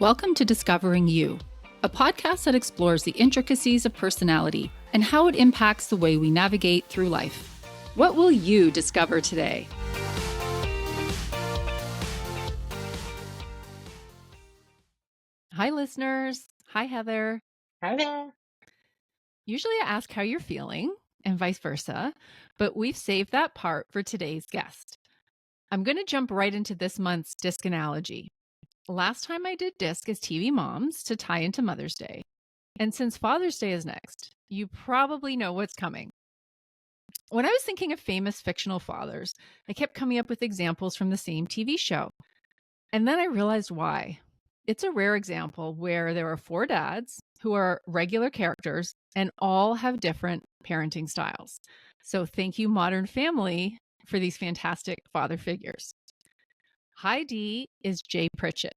Welcome to Discovering You, a podcast that explores the intricacies of personality and how it impacts the way we navigate through life. What will you discover today? Hi, listeners. Hi, Heather. Hi there. Usually I ask how you're feeling and vice versa, but we've saved that part for today's guest. I'm going to jump right into this month's disc analogy. Last time I did disc as TV moms to tie into Mother's Day. And since Father's Day is next, you probably know what's coming. When I was thinking of famous fictional fathers, I kept coming up with examples from the same TV show. And then I realized why. It's a rare example where there are 4 dads who are regular characters and all have different parenting styles. So thank you, Modern Family, for these fantastic father figures. Hi D is Jay Pritchett.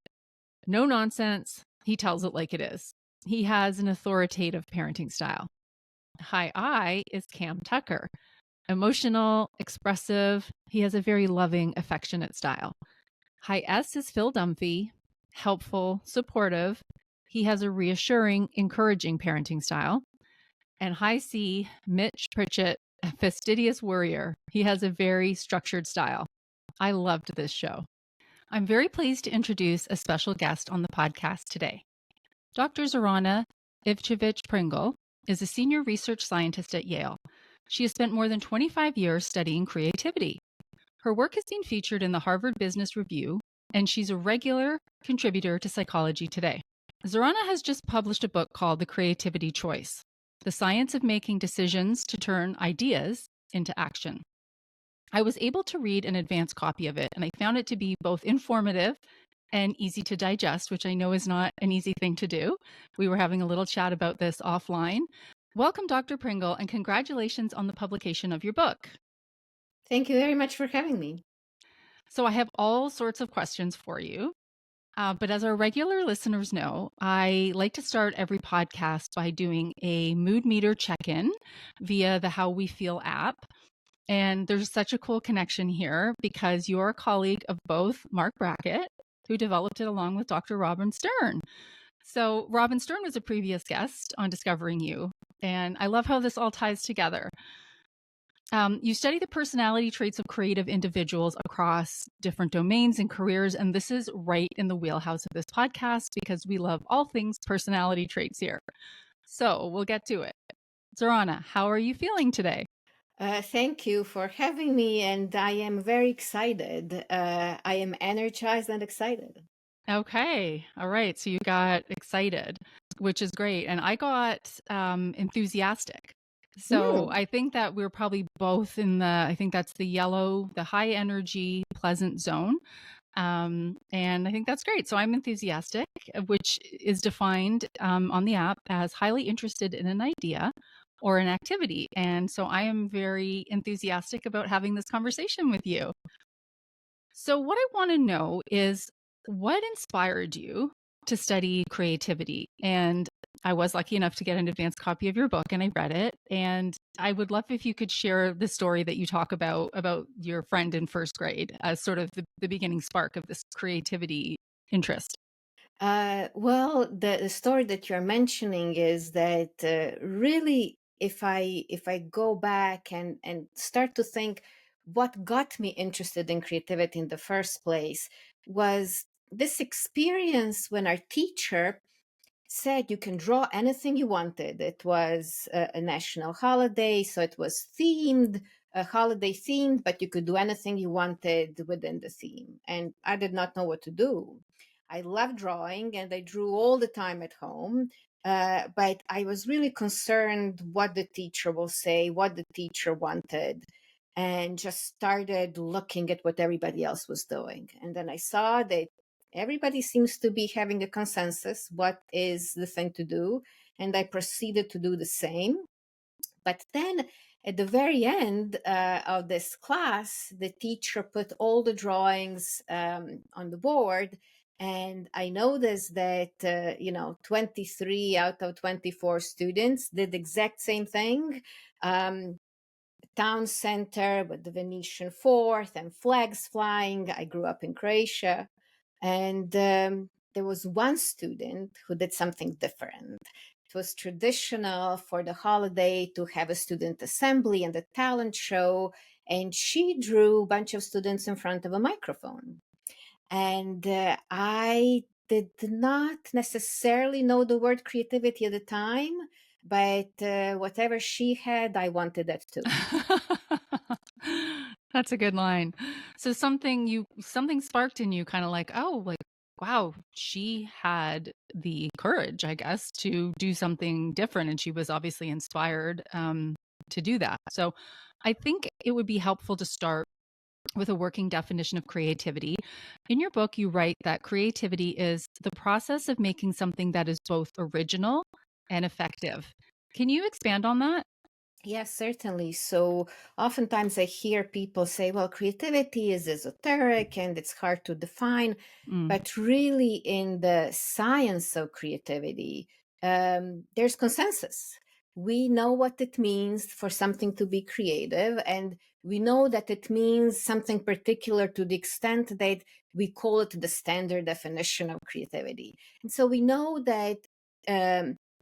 No nonsense. He tells it like it is. He has an authoritative parenting style. Hi I is Cam Tucker. Emotional, expressive. He has a very loving, affectionate style. Hi S is Phil Dunphy. Helpful, supportive. He has a reassuring, encouraging parenting style. And hi C, Mitch Pritchett, a fastidious worrier. He has a very structured style. I loved this show. I'm very pleased to introduce a special guest on the podcast today. Dr. Zorana Ivcevic Pringle is a senior research scientist at Yale. She has spent more than 25 years studying creativity. Her work has been featured in the Harvard Business Review, and she's a regular contributor to Psychology Today. Zorana has just published a book called The Creativity Choice: The Science of Making Decisions to Turn Ideas into Action. I was able to read an advanced copy of it, and I found it to be both informative and easy to digest, which I know is not an easy thing to do. We were having a little chat about this offline. Welcome, Dr. Pringle, and congratulations on the publication of your book. Thank you very much for having me. So I have all sorts of questions for you. But as our regular listeners know, I like to start every podcast by doing a mood meter check-in via the How We Feel app. And there's such a cool connection here because you're a colleague of both Mark Brackett, who developed it along with Dr. Robin Stern. So Robin Stern was a previous guest on Discovering You, and I love how this all ties together. You study the personality traits of creative individuals across different domains and careers, and this is right in the wheelhouse of this podcast because we love all things personality traits here. So we'll get to it. Zorana, how are you feeling today? Thank you for having me, and I am very excited. I am energized and excited. Okay. All right. So you got excited, which is great. And I got enthusiastic. So I think that we're probably both in I think that's the yellow, the high energy, pleasant zone. And I think that's great. So I'm enthusiastic, which is defined on the app as highly interested in an idea or an activity. And so I am very enthusiastic about having this conversation with you. So what I want to know is what inspired you to study creativity? And I was lucky enough to get an advanced copy of your book and I read it. And I would love if you could share the story that you talk about your friend in first grade as sort of the beginning spark of this creativity interest. Well, the story that you're mentioning is that really, if I go back and start to think what got me interested in creativity in the first place was this experience when our teacher said you can draw anything you wanted. It was a national holiday, so it was themed, a holiday themed, but you could do anything you wanted within the theme. And I did not know what to do. I love drawing and I drew all the time at home. But I was really concerned what the teacher will say, what the teacher wanted, and just started looking at what everybody else was doing. And then I saw that everybody seems to be having a consensus what is the thing to do, and I proceeded to do the same. But then at the very end of this class, the teacher put all the drawings on the board, and I noticed that 23 out of 24 students did the exact same thing. Town center with the Venetian fort and flags flying. I grew up in Croatia. And there was one student who did something different. It was traditional for the holiday to have a student assembly and a talent show, and she drew a bunch of students in front of a microphone. And I did not necessarily know the word creativity at the time, but whatever she had, I wanted that too. That's a good line. So something sparked in you kind of like, oh, like wow, she had the courage, I guess, to do something different and she was obviously inspired to do that. So I think it would be helpful to start with a working definition of creativity. In your book, you write that creativity is the process of making something that is both original and effective. Can you expand on that? Yes, certainly. So oftentimes I hear people say, well, creativity is esoteric and it's hard to define. Mm. But really, in the science of creativity, there's consensus. We know what it means for something to be creative, and we know that it means something particular to the extent that we call it the standard definition of creativity. And so we know that.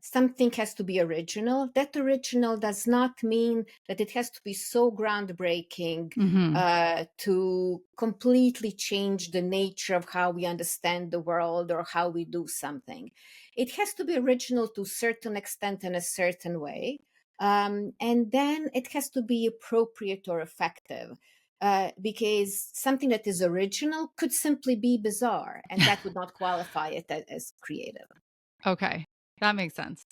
Something has to be original. That original does not mean that it has to be so groundbreaking Hmm. to completely change the nature of how we understand the world or how we do something. It has to be original to a certain extent in a certain way. And then it has to be appropriate or effective. Because something that is original could simply be bizarre, and that would not qualify it as creative. Okay, that makes sense.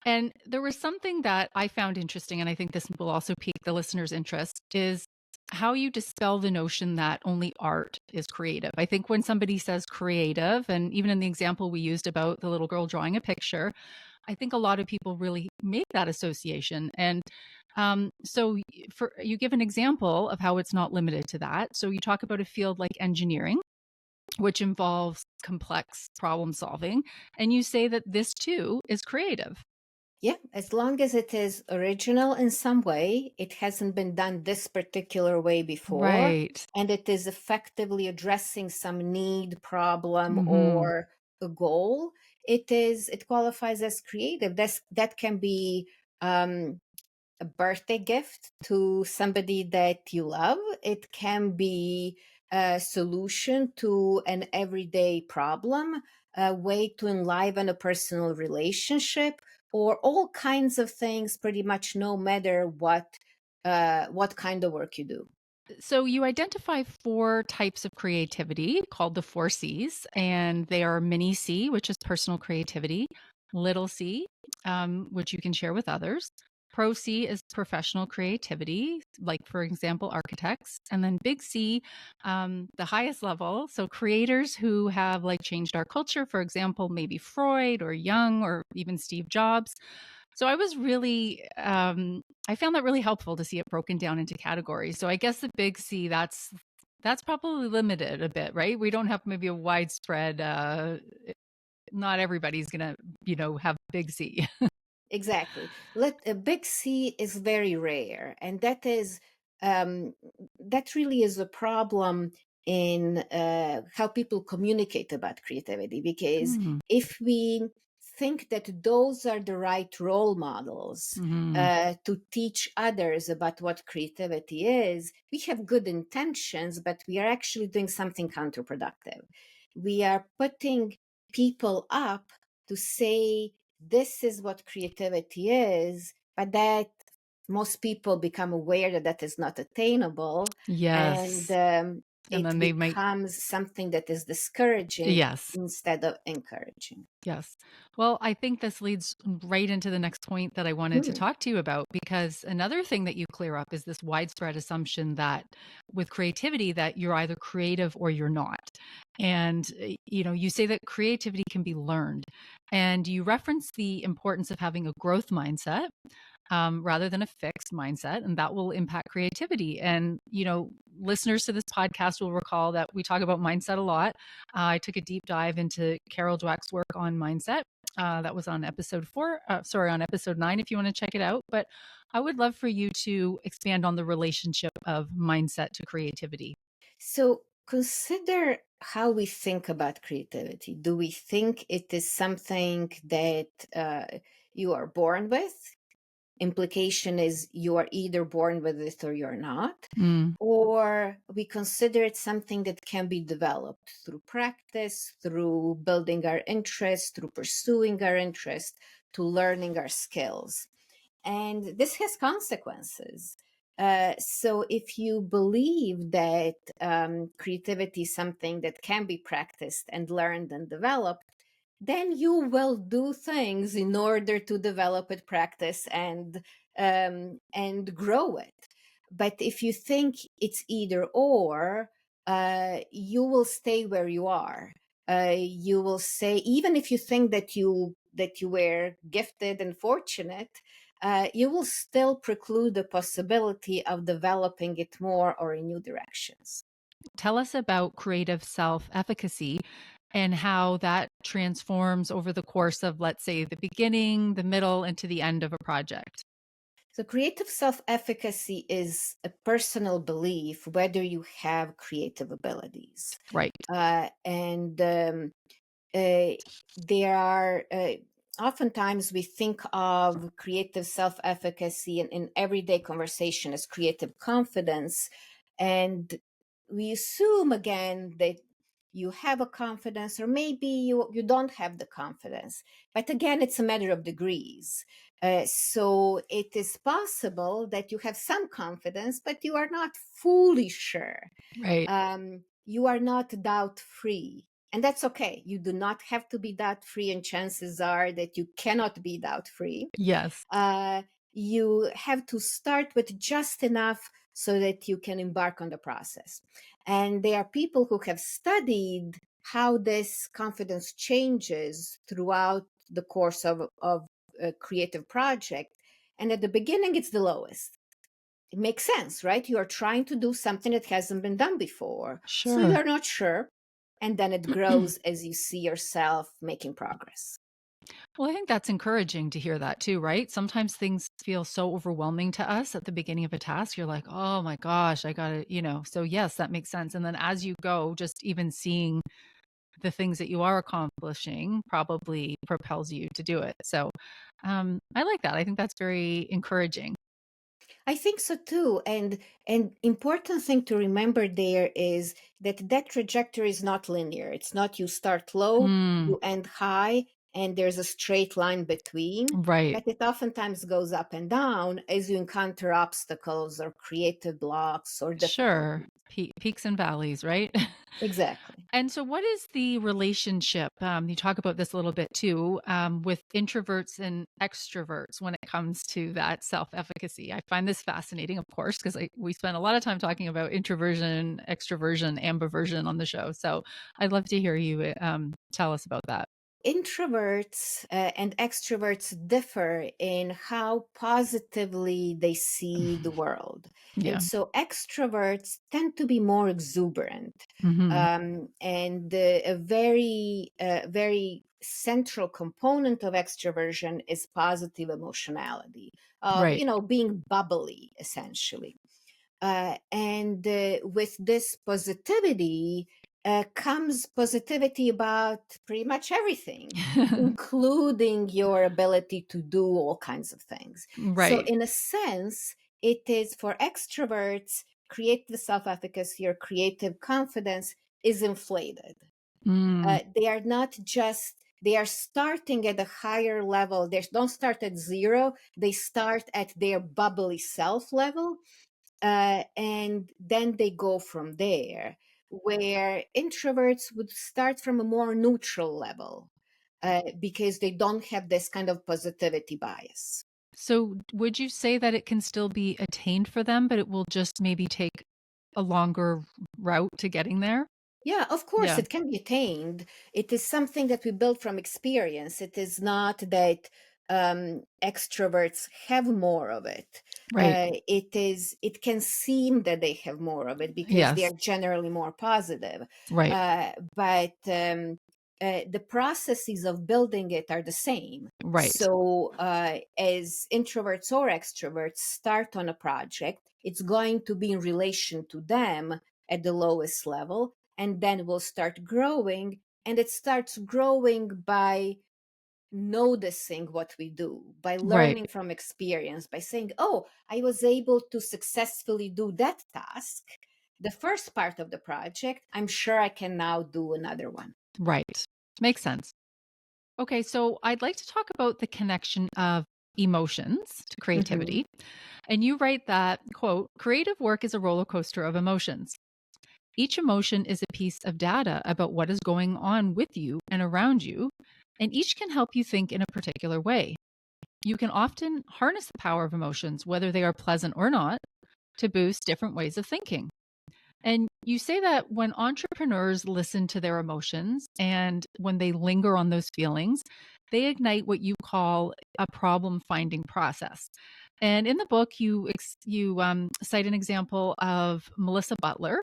And there was something that I found interesting, and I think this will also pique the listener's interest, is how you dispel the notion that only art is creative. I think when somebody says creative, and even in the example we used about the little girl drawing a picture, I think a lot of people really make that association. And so, for you give an example of how it's not limited to that. So, you talk about a field like engineering, which involves complex problem solving, and you say that this too is creative. Yeah, as long as it is original in some way, it hasn't been done this particular way before, Right. and it is effectively addressing some need, problem, Mhm. or a goal, it qualifies as creative. That can be um, a birthday gift to somebody that you love. It can be a solution to an everyday problem, a way to enliven a personal relationship, or all kinds of things, pretty much no matter what kind of work you do. So you identify four types of creativity called the four C's, and they are mini C, which is personal creativity, little C, which you can share with others. Pro C is professional creativity, like, for example, architects. And then big C, the highest level. So creators who have like changed our culture, for example, maybe Freud or Jung or even Steve Jobs. So I was really, I found that really helpful to see it broken down into categories. So I guess the big C, that's probably limited a bit, right? We don't have maybe a widespread. Not everybody's gonna, have big C. Exactly. Let a big C is very rare, and um, that really is a problem in how people communicate about creativity. Because Mm, if we think that those are the right role models mhm. to teach others about what creativity is, we have good intentions, but we are actually doing something counterproductive. We are putting people up to say this is what creativity is, but that most people become aware that that is not attainable, and Yes, and it then they might. becomes something that is discouraging Yes. instead of encouraging. Yes. Well, I think this leads right into the next point that I wanted to Hmm. talk to you about, because another thing that you clear up is this widespread assumption that with creativity that you're either creative or you're not. And you say that creativity can be learned, and you reference the importance of having a growth mindset rather than a fixed mindset, and that will impact creativity. And listeners to this podcast will recall that we talk about mindset a lot. I took a deep dive into Carol Dweck's work on mindset. That was on episode 4, on episode 9, if you want to check it out. But I would love for you to expand on the relationship of mindset to creativity. So consider how we think about creativity. Do we think it is something that you are born with? Implication is you are either born with it or you're not. Mm, Or we consider it something that can be developed through practice, through building our interest, through pursuing our interest, to learning our skills. And this has consequences. So if you believe that creativity is something that can be practiced and learned and developed, then you will do things in order to develop it, practice, and grow it. But if you think it's either or, you will stay where you are. You will say, even if you think that you were gifted and fortunate, you will still preclude the possibility of developing it more or in new directions. Tell us about creative self-efficacy and how that transforms over the course of, let's say, the beginning, the middle, and to the end of a project. So, creative self efficacy is a personal belief whether you have creative abilities. Right. And uh, there are oftentimes we think of creative self efficacy in everyday conversation as creative confidence. And we assume again that you have a confidence, or maybe you don't have the confidence. But again, it's a matter of degrees. So it is possible that you have some confidence, but you are not fully sure. Right. You are not doubt free. And that's okay. You do not have to be doubt free, and chances are that you cannot be doubt free. Yes. Uh, you have to start with just enough so that you can embark on the process. And there are people who have studied how this confidence changes throughout the course of a creative project. And at the beginning, it's the lowest. It makes sense, right? You are trying to do something that hasn't been done before. So Sure. you're not sure. And then it grows as you see yourself making progress. Well, I think that's encouraging to hear that too, right? Sometimes things feel so overwhelming to us at the beginning of a task. You're like, oh my gosh, I got to. So yes, that makes sense. And then as you go, just even seeing the things that you are accomplishing probably propels you to do it. So I like that. I think that's very encouraging. I think so too. And important thing to remember there is that that trajectory is not linear. It's not you start low, Mm, you end high, and there's a straight line between. right. But it oftentimes goes up and down as you encounter obstacles or creative blocks or Sure. difficulties. Peaks and valleys, right? Exactly. And so, what is the relationship? You talk about this a little bit too, with introverts and extroverts when it comes to that self efficacy. I find this fascinating, of course, because we spend a lot of time talking about introversion, extroversion, ambiversion on the show. So, I'd love to hear you tell us about that. Introverts and extroverts differ in how positively they see the world. And Yeah. so extroverts tend to be more exuberant. Hmm. And a very central component of extroversion is positive emotionality, of, Right. being bubbly, essentially. And with this positivity comes positivity about pretty much everything, including your ability to do all kinds of things. So, Right. in a sense, it is for extroverts, creative self efficacy or creative confidence is inflated. Mm, They are not just they are starting at a higher level. They don't start at zero. They start at their bubbly self level, and then they go from there, where introverts would start from a more neutral level because they don't have this kind of positivity bias. so, would you say that it can still be attained for them, but it will just maybe take a longer route to getting there? Yeah, of course, Yeah. it can be attained. It is something that we build from experience. It is not that extroverts have more of it. Right. It can seem that they have more of it because they Yes. are generally more positive. Right. But the processes of building it are the same. Right. So, as introverts or extroverts start on a project, it's going to be in relation to them at the lowest level. and then we'll start growing. And it starts growing by noticing what we do, by Right. learning from experience, by saying, oh, I was able to successfully do that task, the first part of the project. I'm sure I can now do another one. Right. Makes sense. Okay, so I'd like to talk about the connection of emotions to Hmm. creativity. And you write that, quote, creative work is a roller coaster of emotions. Each emotion is a piece of data about what is going on with you and around you, and each can help you think in a particular way. You can often harness the power of emotions, whether they are pleasant or not, to boost different ways of thinking. And you say that when entrepreneurs listen to their emotions and when they linger on those feelings, they ignite what you call a problem finding process. And in the book, you cite an example of Melissa Butler.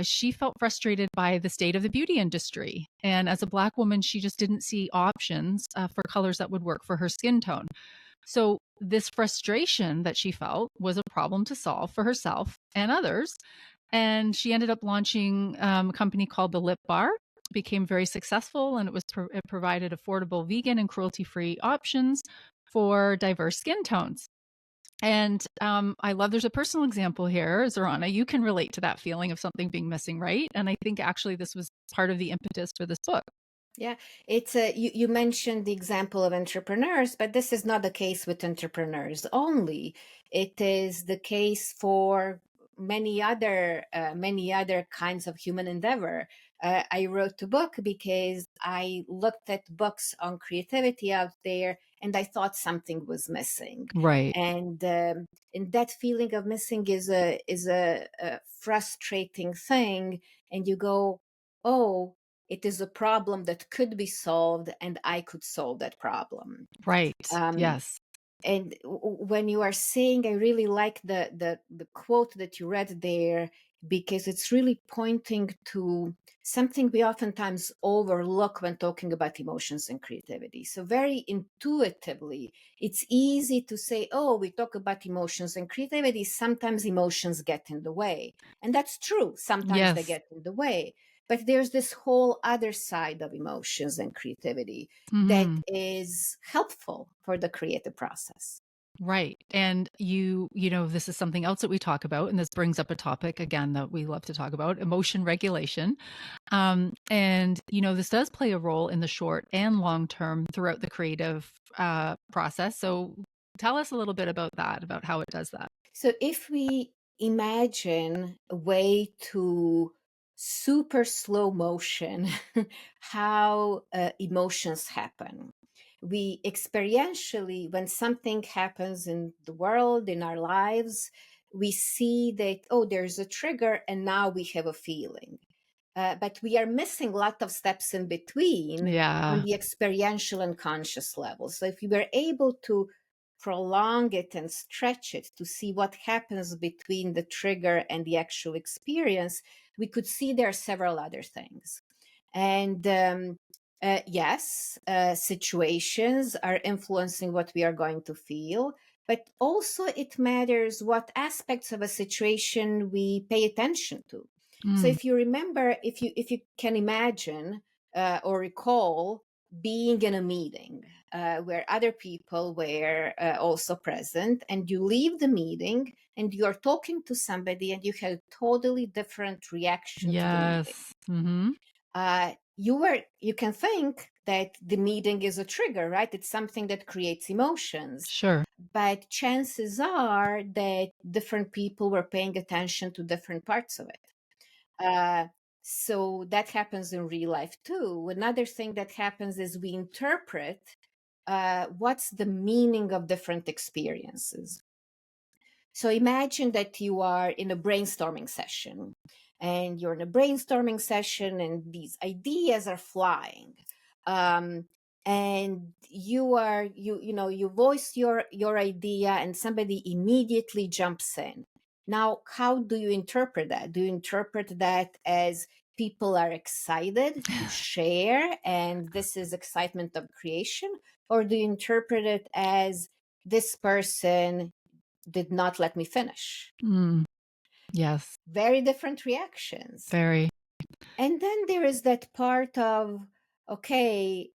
She felt frustrated by the state of the beauty industry, and as a Black woman, she just didn't see options for colors that would work for her skin tone. So this frustration that she felt was a problem to solve for herself and others, and she ended up launching a company called the Lip Bar. Became very successful, and it provided affordable vegan and cruelty-free options for diverse skin tones. And I love there's a personal example here, Zorana. You can relate to that feeling of something being missing, right? And I think actually this was part of the impetus for this book. Yeah, it's you mentioned the example of entrepreneurs, but this is not the case with entrepreneurs only. It is the case for many other kinds of human endeavor. I wrote a book because I looked at books on creativity out there, and I thought something was missing. Right, And that feeling of missing is a frustrating thing, and you go, oh, it is a problem that could be solved, and I could solve that problem. right. Um, Yes. and when you are saying, I really like the quote that you read there, because it's really pointing to something we oftentimes overlook when talking about emotions and creativity. So very intuitively, it's easy to say, oh, we talk about emotions and creativity, sometimes emotions get in the way. And that's true, sometimes they Yes. get in the way. But there's this whole other side of emotions and creativity that Hmm. is helpful for the creative process. Right. And this is something else that we talk about. And this brings up a topic again that we love to talk about, emotion regulation. And this does play a role in the short and long term throughout the creative process. So tell us a little bit about that, about how it does that. So, if we imagine a way to super slow motion how emotions happen, we experientially, when something happens in the world, in our lives, we see that, oh, there's a trigger, and now we have a feeling. But we are missing a lot of steps in between on Yeah. the experiential and conscious level. So if we were able to prolong it and stretch it to see what happens between the trigger and the actual experience, we could see there are several other things. And yes, situations are influencing what we are going to feel, but also it matters what aspects of a situation we pay attention to. So Mm, if you remember, if you can imagine or recall being in a meeting where other people were also present, and you leave the meeting and you're talking to somebody and you had a totally different reaction to the meeting. yes. Hmm. You can think that the meeting is a trigger, right? It's something that creates emotions, Sure. but chances are that different people were paying attention to different parts of it. Uh, so that happens in real life too. Another thing that happens is we interpret what's the meaning of different experiences. So imagine that you are in a brainstorming session, and you're in a brainstorming session and these ideas are flying. Um, and you voice your idea and somebody immediately jumps in. Now, how do you interpret that? Do you interpret that as people are excited to share and this is excitement of creation? Or do you interpret it as this person did not let me finish? Mm, yes. Very different reactions. Very. And then there is that part of, okay,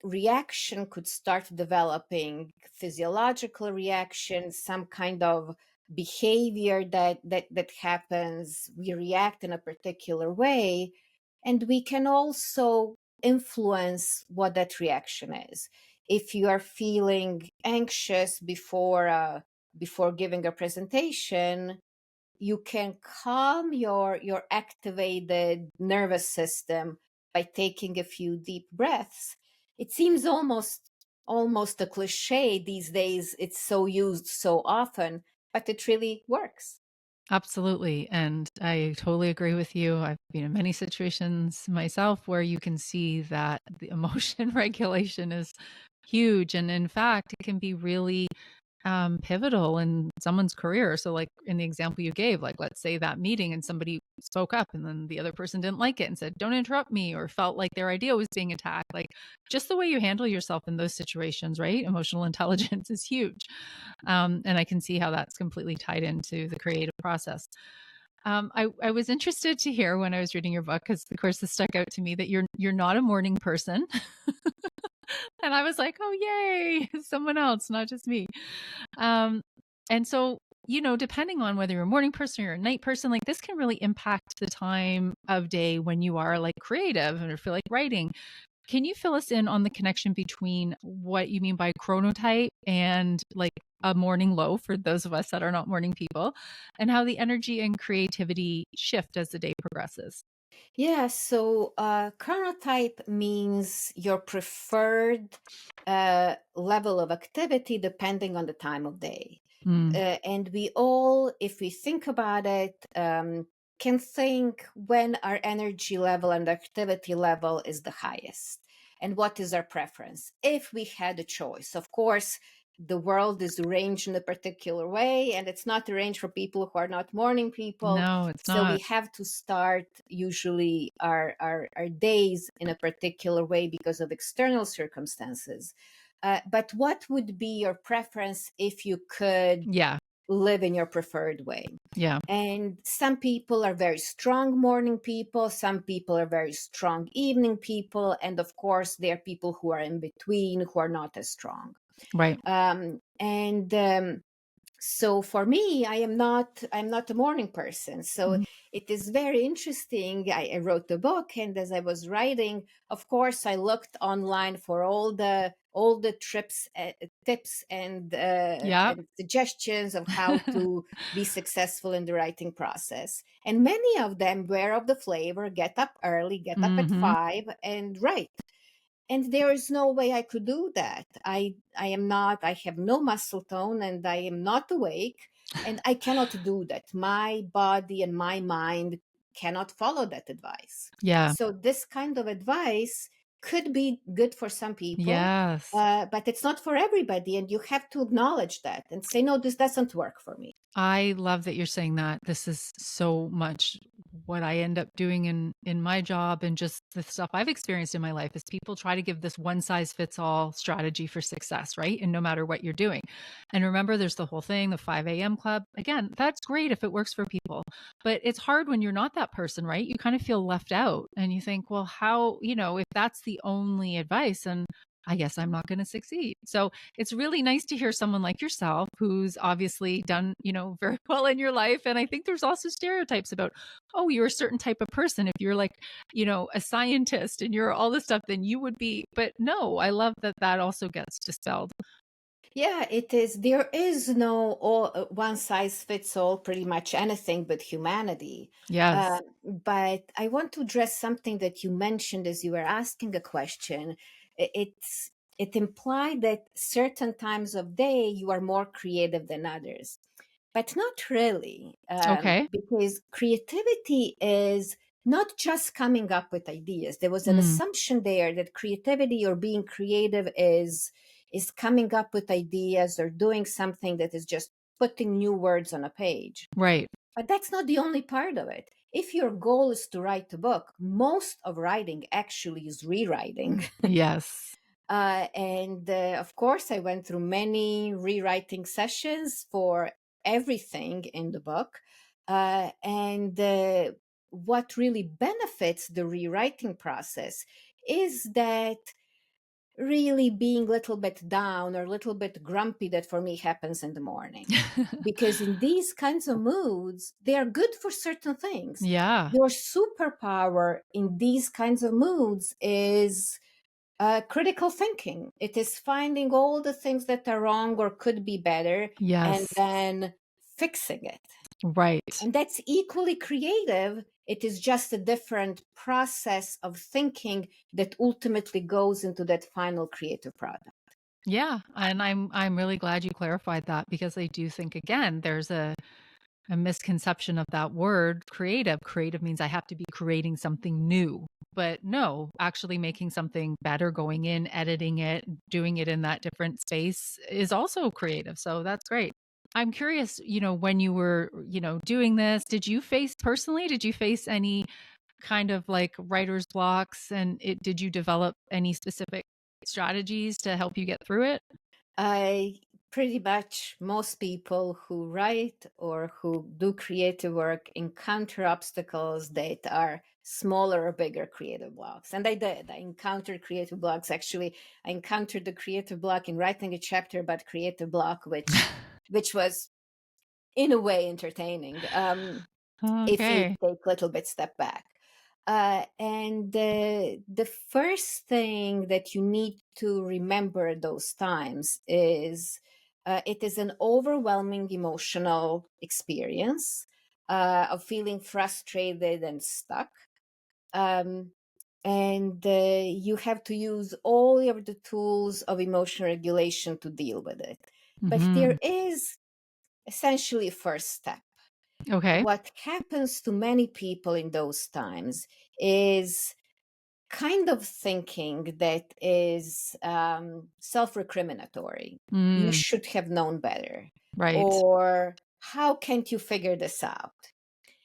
reaction could start developing, physiological reaction, some kind of behavior that happens. We react in a particular way, and we can also influence what that reaction is. If you are feeling anxious before giving a presentation, you can calm your activated nervous system by taking a few deep breaths. It seems almost a cliche these days. It's so used so often, but it really works. Absolutely. And I totally agree with you. I've been in many situations myself where you can see that the emotion regulation is huge. And in fact, it can be really pivotal in someone's career. So, like in the example you gave, like let's say that meeting and somebody spoke up and then the other person didn't like it and said, "Don't interrupt me," or felt like their idea was being attacked. Like just the way you handle yourself in those situations, right? Emotional intelligence is huge. And I can see how that's completely tied into the creative process. I was interested to hear when I was reading your book, because of course this stuck out to me, that you're not a morning person. And I was like, oh yay, someone else, not just me. Um, and so, depending on whether you're a morning person or you're a night person, like this can really impact the time of day when you are like creative and feel like writing. Can you fill us in on the connection between what you mean by chronotype and like a morning low for those of us that are not morning people, and how the energy and creativity shift as the day progresses? Yeah, so chronotype means your preferred level of activity depending on the time of day. Mm, And we all, if we think about it, can think when our energy level and activity level is the highest and what is our preference. If we had a choice, of course, the world is arranged in a particular way, and it's not arranged for people who are not morning people. no, it's So we not. have to start usually our days in a particular way because of external circumstances. But what would be your preference if you could Yeah. live in your preferred way? Yeah. And some people are very strong morning people, some people are very strong evening people, and of course, there are people who are in between who are not as strong. Right. And so for me, I'm not a morning person, so Mhm. it is very interesting. I wrote the book, and as I was writing, of course I looked online for all the tips Yeah. and suggestions of how to be successful in the writing process, and many of them were of the flavor: get up early, get up at Hmm. 5 and write. And there is no way I could do that. I am not, I have no muscle tone, and I am not awake, and I cannot do that. My body and my mind cannot follow that advice. Yeah. So this kind of advice could be good for some people, Yes. but it's not for everybody, and you have to acknowledge that and say, no, this doesn't work for me. I love that you're saying that. This is so much what I end up doing in my job, and just the stuff I've experienced in my life is people try to give this one size fits all strategy for success, right? And no matter what you're doing. And remember, there's the whole thing, the 5 a.m. club. Again, that's great if it works for people, but it's hard when you're not that person, right? You kind of feel left out and you think, well, how, if that's the only advice, and I guess I'm not going to succeed. So it's really nice to hear someone like yourself who's obviously done, very well in your life. And I think there's also stereotypes about, oh, you're a certain type of person. If you're like, a scientist and you're all this stuff, then you would be. But no, I love that that also gets dispelled. Yeah, it is. There is no one size fits all, pretty much anything but humanity. Yes. But I want to address something that you mentioned as you were asking a question. It implied that certain times of day you are more creative than others, but not really, Okay. because creativity is not just coming up with ideas. There was an Mm, assumption there that creativity or being creative is coming up with ideas or doing something that is just putting new words on a page. right. But that's not the only part of it. If your goal is to write a book, most of writing actually is rewriting. Yes. And Of course, I went through many rewriting sessions for everything in the book. And what really benefits the rewriting process is that really being a little bit down or a little bit grumpy that for me happens in the morning. Because in these kinds of moods, they are good for certain things. Yeah. Your superpower in these kinds of moods is critical thinking. It is finding all the things that are wrong or could be better and Yes. then fixing it. Right. And that's equally creative. It is just a different process of thinking that ultimately goes into that final creative product. Yeah, and I'm really glad you clarified that because I do think again there's a misconception of that word creative. Creative means I have to be creating something new. But no, actually making something better, going in, editing it, doing it in that different space is also creative. So that's great. I'm curious, when you were, doing this, did you face any kind of like writer's blocks and did you develop any specific strategies to help you get through it? I pretty much most people who write or who do creative work encounter obstacles that are smaller or bigger creative blocks. And I did. I encountered creative blocks. Actually, I encountered the creative block in writing a chapter about creative block, which was in a way entertaining. If you Okay. take a little bit step back. And the first thing that you need to remember at those times is it is an overwhelming emotional experience of feeling frustrated and stuck. Um, and you have to use all of the tools of emotional regulation to deal with it. But there Mhm. is essentially a first step. Okay. What happens to many people in those times is kind of thinking that is self-recriminatory. You Mm, should have known better. right. Or how can't you figure this out?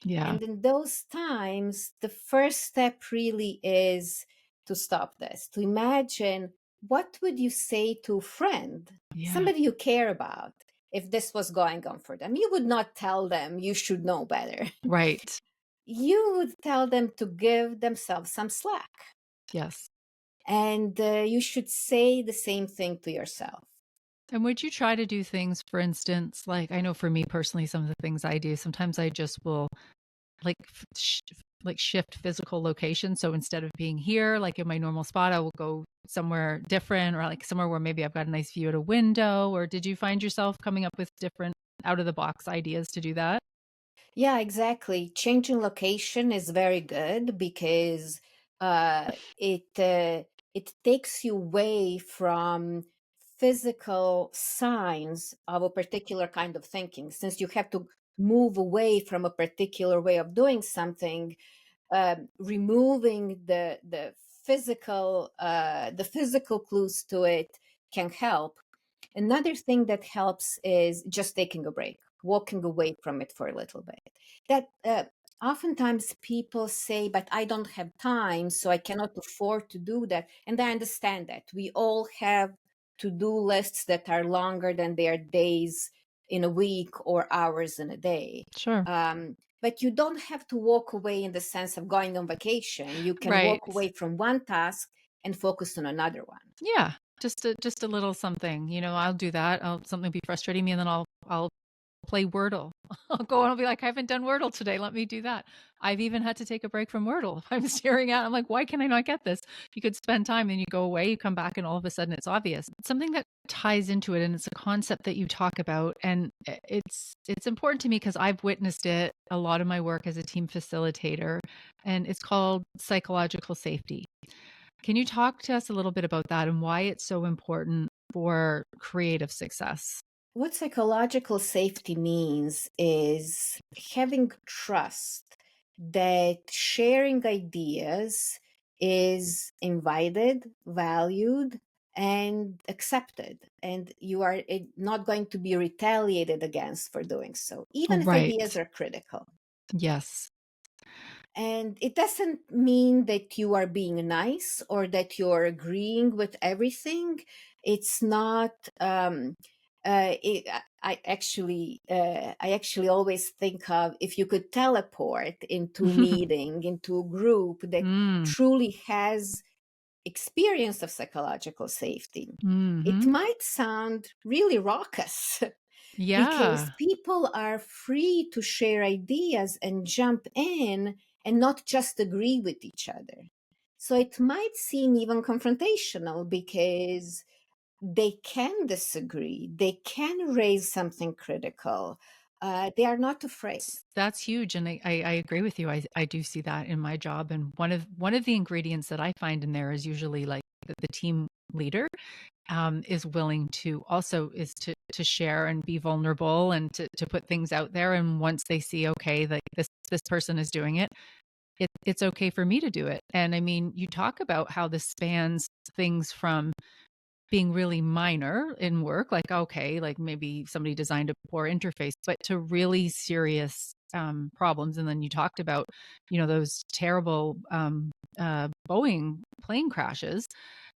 Yeah. And in those times, the first step really is to stop this, to imagine what would you say to a friend, Yeah. somebody you care about, if this was going on for them. You would not tell them you should know better. Right. You would tell them to give themselves some slack. Yes. And you should say the same thing to yourself. And would you try to do things, for instance, like I know for me personally, some of the things I do, sometimes I just will like like shift physical location. So instead of being here, like in my normal spot, I will go somewhere different or like somewhere where maybe I've got a nice view at a window. Or did you find yourself coming up with different out of the box ideas to do that? Yeah, exactly. Changing location is very good because it takes you away from physical signs of a particular kind of thinking. Since you have to move away from a particular way of doing something, removing the physical clues to it can help. Another thing that helps is just taking a break, walking away from it for a little bit. That oftentimes people say, but I don't have time, so I cannot afford to do that. And I understand that. We all have to do lists that are longer than their days in a week or hours in a day. Sure. But you don't have to walk away in the sense of going on vacation. You can walk Right. away from one task and focus on another one. Yeah, just a little something, I'll do that. Something be frustrating me and then I'll play Wordle. I'll go and I'll be like, I haven't done Wordle today. Let me do that. I've even had to take a break from Wordle. If I'm staring at, I'm like, why can I not get this? You could spend time and you go away, you come back, and all of a sudden it's obvious. Something that ties into it, and it's a concept that you talk about, and it's important to me because I've witnessed it a lot of my work as a team facilitator, and it's called psychological safety. Can you talk to us a little bit about that and why it's so important for creative success? What psychological safety means is having trust that sharing ideas is invited, valued, and accepted. And you are not going to be retaliated against for doing so, even if ideas Right. are critical. Yes. And it doesn't mean that you are being nice or that you're agreeing with everything. It's not, I actually always think of, if you could teleport into a meeting, into a group that Mm. truly has experience of psychological safety, it Hmm. might sound really raucous because Yeah. people are free to share ideas and jump in and not just agree with each other. So it might seem even confrontational because they can disagree, they can raise something critical. They are not afraid. That's huge, and I agree with you. I do see that in my job, and one of the ingredients that I find in there is usually like the team leader is willing to also is to share and be vulnerable and to put things out there. And once they see, okay, like this person is doing it, it's okay for me to do it. And I mean, you talk about how this spans things from being really minor in work, like, okay, like maybe somebody designed a poor interface, but to really serious problems. And then you talked about, those terrible Boeing plane crashes.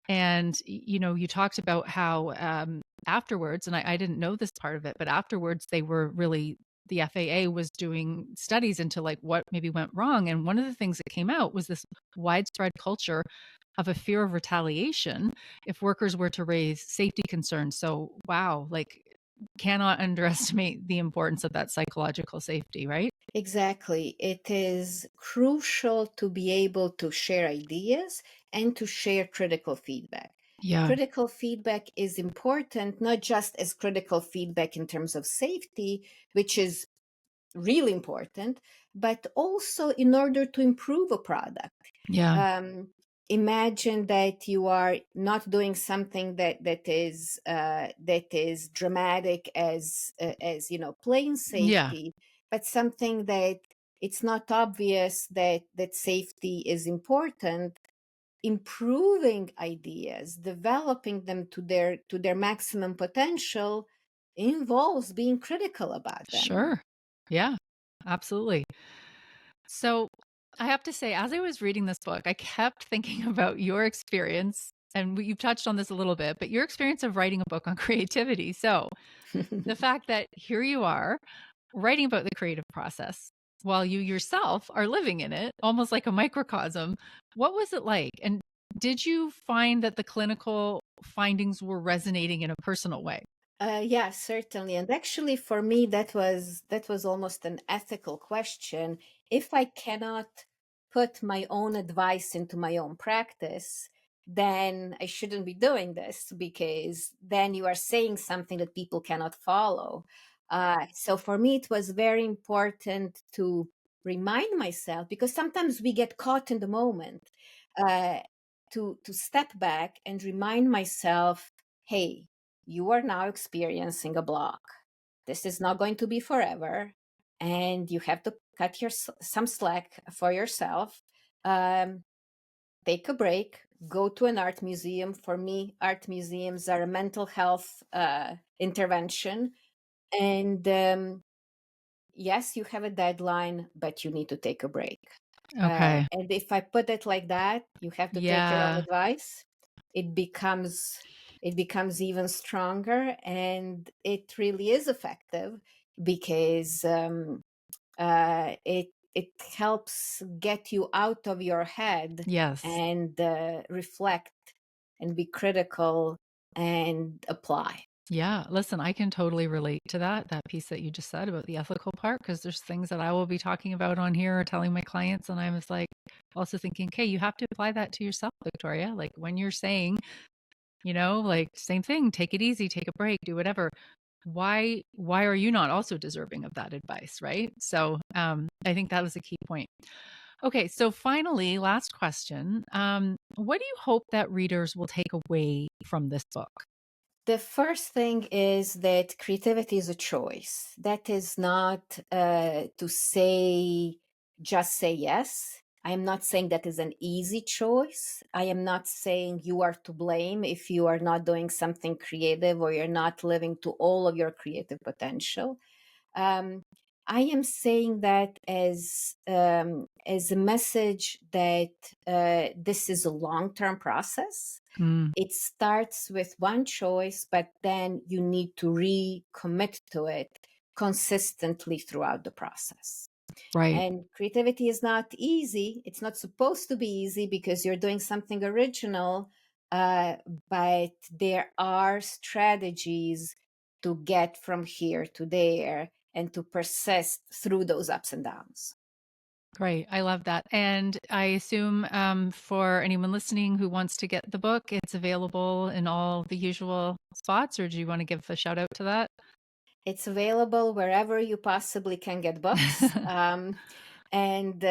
And, you talked about how afterwards, and I didn't know this part of it, but afterwards they were really, the FAA was doing studies into like what maybe went wrong. And one of the things that came out was this widespread culture of a fear of retaliation if workers were to raise safety concerns. So, wow, like cannot underestimate the importance of that psychological safety, right? Exactly. It is crucial to be able to share ideas and to share critical feedback. Yeah. Critical feedback is important, not just as critical feedback in terms of safety, which is really important, but also in order to improve a product. Yeah. Um, Imagine that you are not doing something that is dramatic as plane Yeah. safety, but something that it's not obvious that safety is important. Improving ideas, developing them to their maximum potential, involves being critical about them. Sure. Yeah. Absolutely. So I have to say, as I was reading this book, I kept thinking about your experience. And you've touched on this a little bit, but your experience of writing a book on creativity. So the fact that here you are writing about the creative process while you yourself are living in it, almost like a microcosm. What was it like? And did you find that the clinical findings were resonating in a personal way? Yeah, certainly. And actually, for me, that was almost an ethical question. If I cannot put my own advice into my own practice, then I shouldn't be doing this, because then you are saying something that people cannot follow. So for me, it was very important to remind myself, because sometimes we get caught in the moment, uh, to step back and remind myself, hey, you are now experiencing a block. This is not going to be forever, and you have to cut some slack for yourself. Um, Take a break, go to an art museum. For me, art museums are a mental health intervention. And yes, you have a deadline, but you need to take a break. Okay. And if I put it like that, you have to take your own Yeah. advice. It becomes it becomes even stronger, and it really is effective, because it helps get you out of your head Yes. and reflect and be critical and apply. Yeah, listen, I can totally relate to that piece that you just said about the ethical part, because there's things that I will be talking about on here or telling my clients, and I was like also thinking, okay, you have to apply that to yourself, Victoria. Like when you're saying, like same thing, take it easy, take a break, do whatever. Why are you not also deserving of that advice, right? So I think that was a key point. Okay, so finally, last question. What do you hope that readers will take away from this book? The first thing is that creativity is a choice. That is not to say, just say yes. I am not saying that is an easy choice. I am not saying you are to blame if you are not doing something creative or you're not living to all of your creative potential. Um, I am saying that as a message that this is a long-term process. Mm, It starts with one choice, but then you need to recommit to it consistently throughout the process. right. And creativity is not easy. It's not supposed to be easy because you're doing something original, uh, but there are strategies to get from here to there and to persist through those ups and downs. Great. I love that. And I assume for anyone listening who wants to get the book, it's available in all the usual spots, or do you want to give a shout out to that? It's available wherever you possibly can get books. And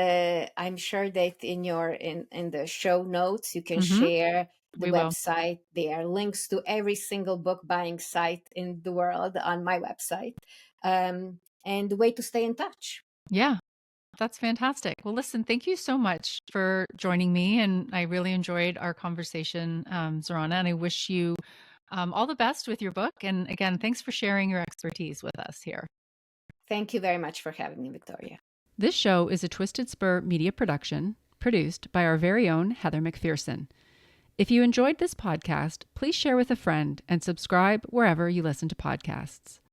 I'm sure that in the show notes you can Hmm. share the We will. website. There are links to every single book buying site in the world on my website, and the way to stay in touch. Yeah, that's fantastic. Well, listen, thank you so much for joining me. And I really enjoyed our conversation, Zorana. And I wish you all the best with your book. And again, thanks for sharing your expertise with us here. Thank you very much for having me, Victoria. This show is a Twisted Spur media production produced by our very own Heather McPherson. If you enjoyed this podcast, please share with a friend and subscribe wherever you listen to podcasts.